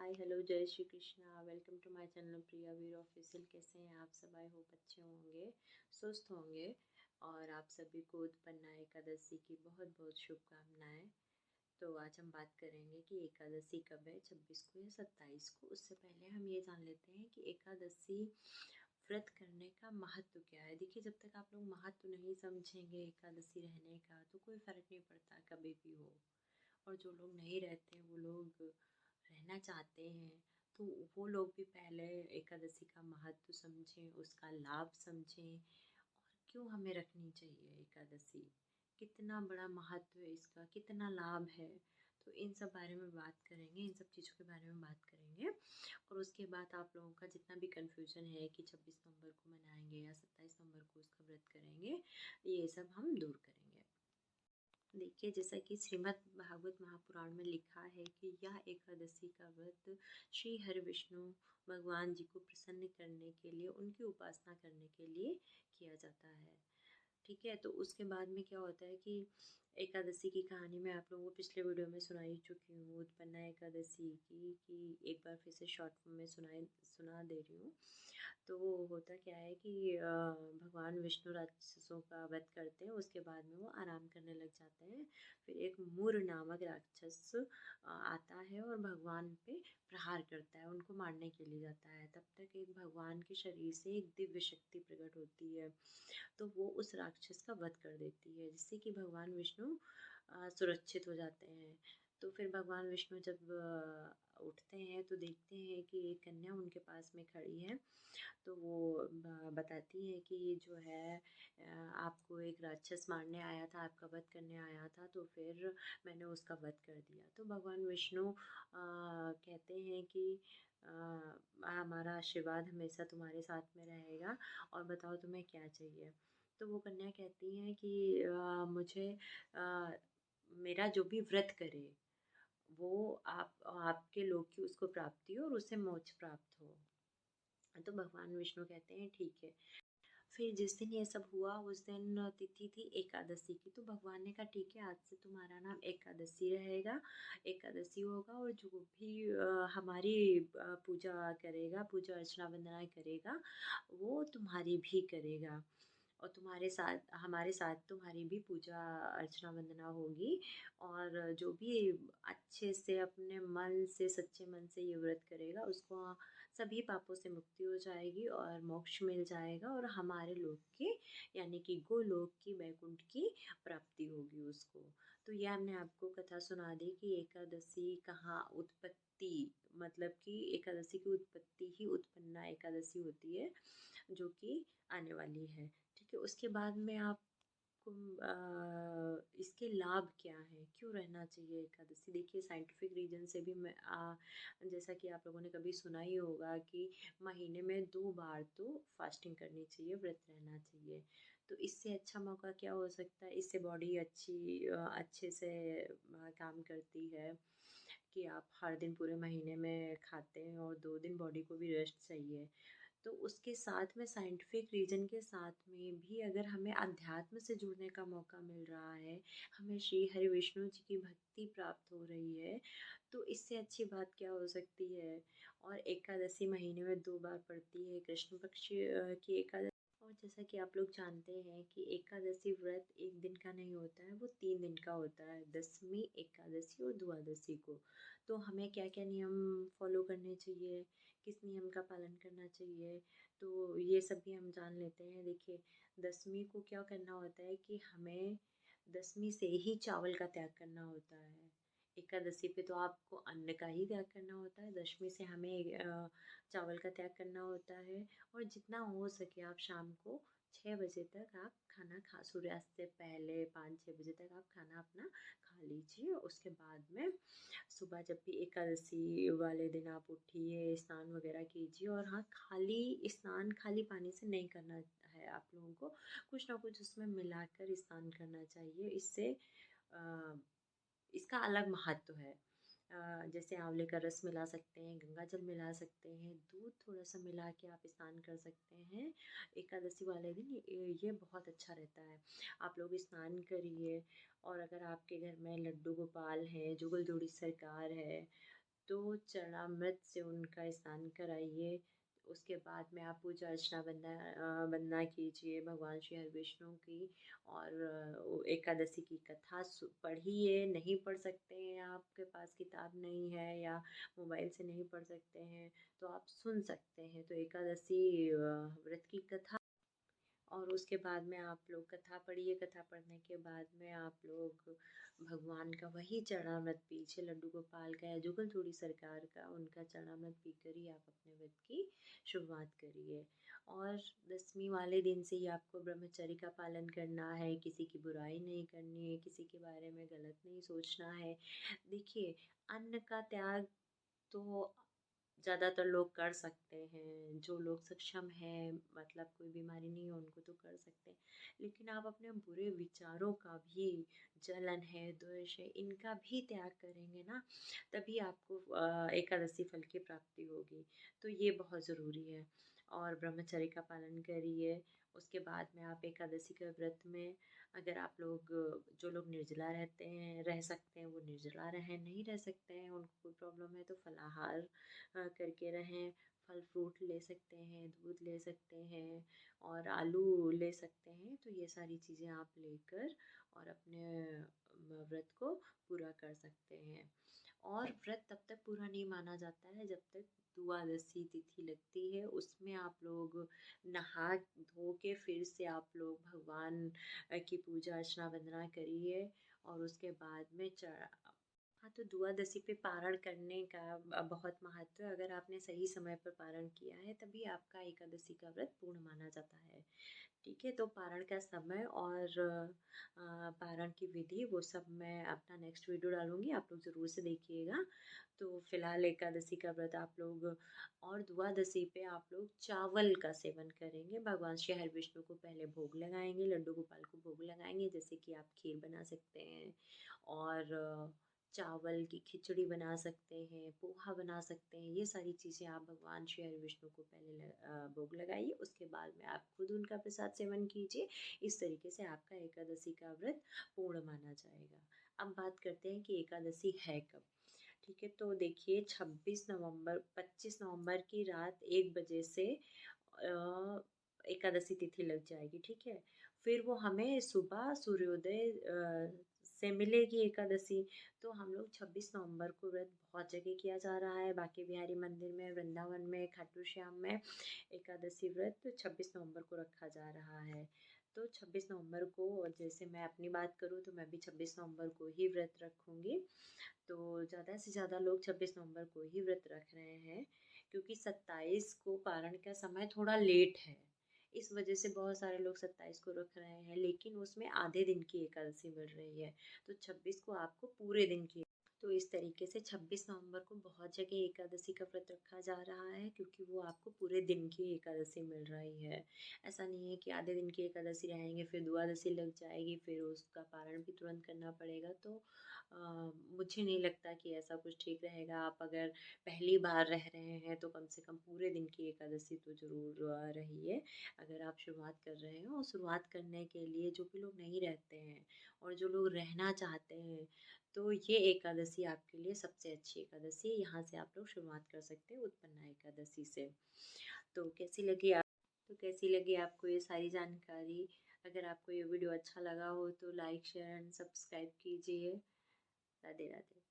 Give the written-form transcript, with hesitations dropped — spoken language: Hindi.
हाय हेलो जय Shri Krishna. Welcome to my channel Priya Veer official. कैसे हैं आप सब? आई होप अच्छे होंगे, स्वस्थ होंगे। और आप सभी को उत्पन्ना एकादशी की बहुत बहुत शुभकामनाएं। तो आज हम बात करेंगे कि एकादशी कब है, 26 को या 27 को। उससे पहले हम ये जान लेते हैं कि एकादशी व्रत करने का महत्व क्या है। देखिए, जब तक आप लोग महत्व नहीं समझेंगे एकादशी रहने का तो कोई फ़र्क नहीं पड़ता कभी भी हो। और जो लोग नहीं रहते वो लोग रहना चाहते हैं तो वो लोग भी पहले एकादशी का महत्व समझें, उसका लाभ समझें और क्यों हमें रखनी चाहिए एकादशी, कितना बड़ा महत्व है इसका, कितना लाभ है। तो इन सब बारे में बात करेंगे, इन सब चीज़ों के बारे में बात करेंगे। और उसके बाद आप लोगों का जितना भी कन्फ्यूजन है कि 26 नवंबर को मनाएंगे या 27 नवंबर को उसका व्रत करेंगे, ये सब हम दूर करेंगे। देखिए, जैसा कि श्रीमद् भागवत महापुराण में लिखा है कि यह एकादशी का व्रत श्री हरि विष्णु भगवान जी को प्रसन्न करने के लिए, उनकी उपासना करने के लिए किया जाता है। ठीक है, तो उसके बाद में क्या होता है कि एकादशी की कहानी मैं आप लोगों को पिछले वीडियो में सुना ही चुकी हूँ, उत्पन्ना एकादशी की, कि एक बार फिर से शॉर्ट फॉर्म में सुना दे रही हूँ। तो वो होता क्या है कि भगवान विष्णु राक्षसों का वध करते हैं, उसके बाद में वो आराम करने लग जाते हैं। फिर एक मूर नामक राक्षस आता है और भगवान पे प्रहार करता है, उनको मारने के लिए जाता है। तब तक एक भगवान के शरीर से एक दिव्य शक्ति प्रकट होती है, तो वो उस राक्षस का वध कर देती है, जिससे कि भगवान विष्णु सुरक्षित हो जाते हैं। तो फिर भगवान विष्णु जब उठते हैं तो देखते हैं कि एक कन्या उनके पास में खड़ी है। तो वो बताती है कि ये जो है आपको एक राक्षस मारने आया था, आपका वध करने आया था, तो फिर मैंने उसका वध कर दिया। तो भगवान विष्णु कहते हैं कि हमारा आशीर्वाद हमेशा तुम्हारे साथ में रहेगा और बताओ तुम्हें क्या चाहिए। तो वो कन्या कहती है कि मुझे आ, मेरा जो भी व्रत करे वो आपके लोक की उसको प्राप्ति हो और उसे मोक्ष प्राप्त हो। तो भगवान विष्णु कहते हैं ठीक है। फिर जिस दिन ये सब हुआ उस दिन तिथि थी एकादशी की, तो भगवान ने कहा ठीक है, आज से तुम्हारा नाम एकादशी रहेगा, एकादशी होगा। और जो भी हमारी पूजा करेगा, पूजा अर्चना वंदना करेगा, वो तुम्हारी भी करेगा और तुम्हारे साथ, हमारे साथ तुम्हारी भी पूजा अर्चना वंदना होगी। और जो भी अच्छे से अपने मन से, सच्चे मन से ये व्रत करेगा, उसको सभी पापों से मुक्ति हो जाएगी और मोक्ष मिल जाएगा और हमारे लोक की, यानी कि गोलोक की, वैकुंठ की प्राप्ति होगी उसको। तो यह हमने आपको कथा सुना दी कि एकादशी कहाँ उत्पत्ति, मतलब कि एकादशी की उत्पत्ति ही उत्पन्ना एकादशी होती है, जो कि आने वाली है। ठीक है, उसके बाद में आपको इसके लाभ क्या है, क्यों रहना चाहिए एकादशी। देखिए, साइंटिफिक रीजन से भी मैं जैसा कि आप लोगों ने कभी सुना ही होगा कि महीने में 2 बार तो फास्टिंग करनी चाहिए, व्रत रहना चाहिए। तो इससे अच्छा मौका क्या हो सकता है, इससे बॉडी अच्छे से काम करती है कि आप हर दिन पूरे महीने में खाते हैं और 2 दिन बॉडी को भी रेस्ट चाहिए। तो उसके साथ में साइंटिफिक रीज़न के साथ में भी अगर हमें अध्यात्म से जुड़ने का मौका मिल रहा है, हमें श्री हरि विष्णु जी की भक्ति प्राप्त हो रही है, तो इससे अच्छी बात क्या हो सकती है। और एकादशी महीने में 2 बार पड़ती है, कृष्ण पक्ष की एकादशी। और जैसा कि आप लोग जानते हैं कि एकादशी व्रत एक दिन का नहीं होता है, वो 3 दिन का होता है, दशमी, एकादशी और द्वादशी को। तो हमें क्या क्या नियम फॉलो करने चाहिए, किस नियम का पालन करना चाहिए, तो ये सब भी हम जान लेते हैं। देखिए, दशमी को क्या करना होता है कि हमें दशमी से ही चावल का त्याग करना होता है। एकादशी पे तो आपको अन्न का ही त्याग करना होता है, दशमी से हमें चावल का त्याग करना होता है। और जितना हो सके आप शाम को 6 बजे तक आप खाना खा, सूर्यास्त से पहले 5-6 बजे तक आप खाना अपना खा लीजिए। उसके बाद में सुबह जब भी एकादशी वाले दिन आप उठिए, स्नान वगैरह कीजिए। और हाँ, खाली स्नान खाली पानी से नहीं करना है, आप लोगों को कुछ ना कुछ उसमें मिलाकर स्नान करना चाहिए। इससे अ, इसका अलग महत्व है। जैसे आंवले का रस मिला सकते हैं, गंगा जल मिला सकते हैं, दूध थोड़ा सा मिला के आप स्नान कर सकते हैं एकादशी वाले दिन। ये बहुत अच्छा रहता है। आप लोग स्नान करिए। और अगर आपके घर में लड्डू गोपाल है, जुगल जोड़ी सरकार है, तो चरणामृत से उनका स्नान कराइए। उसके बाद में आप पूजा अर्चना वंदना कीजिए भगवान श्री हरिविष्णु की। और एकादशी की कथा पढ़िए। नहीं पढ़ सकते हैं, आपके पास किताब नहीं है या मोबाइल से नहीं पढ़ सकते हैं तो आप सुन सकते हैं। तो एकादशी व्रत की कथा, और उसके बाद में आप लोग कथा पढ़िए। कथा पढ़ने के बाद में आप लोग भगवान का वही चरणामृत पीजिए, लड्डू गोपाल का या जुगल जोड़ी सरकार का, उनका चरणामृत पीकर ही आप अपने व्रत की शुरुआत करिए। और 10वीं वाले दिन से ही आपको ब्रह्मचर्य का पालन करना है, किसी की बुराई नहीं करनी है, किसी के बारे में गलत नहीं सोचना है। देखिए, अन्न का त्याग तो ज़्यादातर लोग कर सकते हैं, जो लोग सक्षम हैं, मतलब कोई बीमारी नहीं है उनको तो कर सकते हैं। लेकिन आप अपने बुरे विचारों का भी, जलन है, द्वेष है, इनका भी त्याग करेंगे ना, तभी आपको एकादशी फल की प्राप्ति होगी। तो ये बहुत ज़रूरी है। और ब्रह्मचर्य का पालन करिए। उसके बाद में आप एकादशी के व्रत में, अगर आप लोग, जो लोग निर्जला रहते हैं, रह सकते हैं वो निर्जला रहें, नहीं रह सकते हैं, उनको कोई प्रॉब्लम है तो फलाहार करके रहें। फल फ्रूट ले सकते हैं, दूध ले सकते हैं और आलू ले सकते हैं। तो ये सारी चीज़ें आप लेकर और अपने व्रत को पूरा कर सकते हैं। और व्रत तब तक पूरा नहीं माना जाता है जब तक द्वादशी तिथि लगती है। उसमें आप लोग नहा धो के फिर से आप लोग भगवान की पूजा अर्चना वंदना करिए। और उसके बाद में चढ़ा, हाँ, तो द्वादशी पे पारण करने का बहुत महत्व है। अगर आपने सही समय पर पारण किया है तभी आपका एकादशी का व्रत पूर्ण माना जाता है। ठीक है, तो पारण का समय और पारण की विधि वो सब मैं अपना नेक्स्ट वीडियो डालूंगी, आप लोग ज़रूर से देखिएगा। तो फिलहाल एकादशी का व्रत आप लोग, और द्वादशी पे आप लोग चावल का सेवन करेंगे। भगवान श्री हरिविष्णु को पहले भोग लगाएंगे, लड्डू गोपाल को भोग लगाएंगे, जैसे कि आप खीर बना सकते हैं और चावल की खिचड़ी बना सकते हैं, पोहा बना सकते हैं। ये सारी चीज़ें आप भगवान श्री हरिविष्णु को पहले भोग लगाइए। उसके बाद में आप खुद उनका प्रसाद सेवन कीजिए। इस तरीके से आपका एकादशी का व्रत पूर्ण माना जाएगा। अब बात करते हैं कि एकादशी है कब। ठीक है, तो देखिए 25 नवंबर की रात 1 बजे से एकादशी तिथि लग जाएगी। ठीक है, फिर वो हमें सुबह सूर्योदय से मिलेगी एकादशी। तो हम लोग 26 नवंबर को व्रत बहुत जगह किया जा रहा है, बांके बिहारी मंदिर में, वृंदावन में, खाटू श्याम में एकादशी व्रत 26 नवंबर को रखा जा रहा है। तो 26 नवंबर को, जैसे मैं अपनी बात करूँ तो मैं भी 26 नवंबर को ही व्रत रखूँगी। तो ज़्यादा से ज़्यादा लोग 26 नवंबर को ही व्रत रख रहे हैं, क्योंकि 27 को पारण का समय थोड़ा लेट है। इस वजह से बहुत सारे लोग 27 को रख रहे हैं, लेकिन उसमें आधे दिन की एकादशी मिल रही है। तो 26 को आपको पूरे दिन की, तो इस तरीके से 26 नवंबर को बहुत जगह एकादशी का व्रत रखा जा रहा है, क्योंकि वो आपको पूरे दिन की एकादशी मिल रही है। ऐसा नहीं है कि आधे दिन की एकादशी रहेंगे फिर द्वादशी लग जाएगी फिर उसका पारण भी तुरंत करना पड़ेगा। तो मुझे नहीं लगता कि ऐसा कुछ ठीक रहेगा। आप अगर पहली बार रह रहे हैं तो कम से कम पूरे दिन की एकादशी तो ज़रूर रहिए। अगर आप शुरुआत कर रहे हो, और शुरुआत करने के लिए जो भी लोग नहीं रहते हैं और जो लोग रहना चाहते हैं, तो ये एकादशी आपके लिए सबसे अच्छी एकादशी है। यहाँ से आप लोग शुरुआत कर सकते हैं उत्पन्ना एकादशी से। तो कैसी लगी आपको ये सारी जानकारी? अगर आपको ये वीडियो अच्छा लगा हो तो लाइक शेयर एंड सब्सक्राइब कीजिए। राधे राधे।